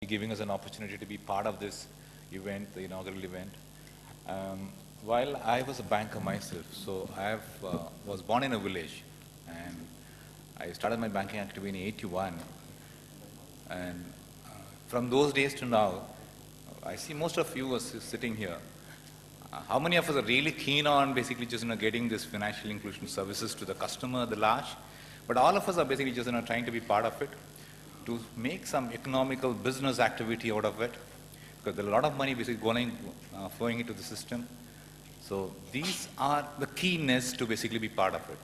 giving us an opportunity to be part of this event, the inaugural event. While I was a banker myself, so was born in a village, and I started my banking activity in '81. And from those days to now, I see most of you are sitting here. How many of us are really keen on basically just getting this financial inclusion services to the customer, the large? But all of us are basically just trying to be part of it, to make some economical business activity out of it, because there's a lot of money basically flowing into the system. So these are the keenness to basically be part of it.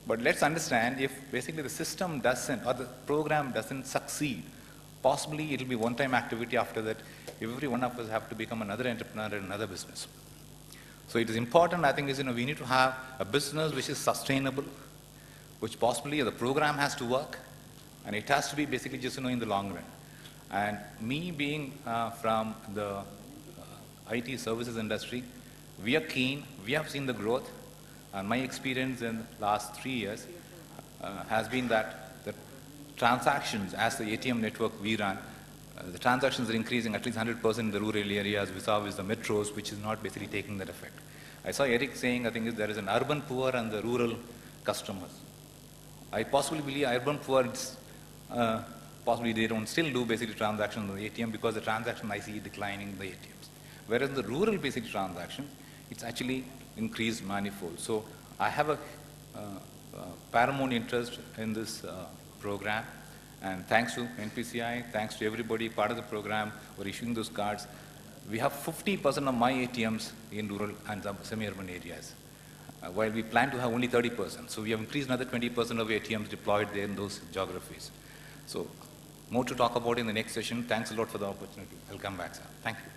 But let's understand, if basically the system doesn't, or the program doesn't succeed, possibly it'll be one-time activity after that. Every one of us have to become another entrepreneur in another business. So it is important, I think, we need to have a business which is sustainable, which possibly the program has to work, and it has to be basically just in the long run. And me being from the IT services industry, we are keen, we have seen the growth, and my experience in the last 3 years has been that the transactions, as the ATM network we run, the transactions are increasing at least 100% in the rural areas vis-a-vis the metros, which is not basically taking that effect. I saw Eric saying, I think there is an urban poor and the rural customers. I possibly believe urban poor, possibly they don't still do basically transactions on the ATM, because the transaction I see declining in the ATMs. Whereas the rural basic transaction, it's actually increased manifold. So I have a paramount interest in this program, and thanks to NPCI, thanks to everybody part of the program for issuing those cards. We have 50% of my ATMs in rural and semi-urban areas, while we plan to have only 30%. So we have increased another 20% of ATMs deployed there in those geographies. So more to talk about in the next session. Thanks a lot for the opportunity. I'll come back, sir. Thank you.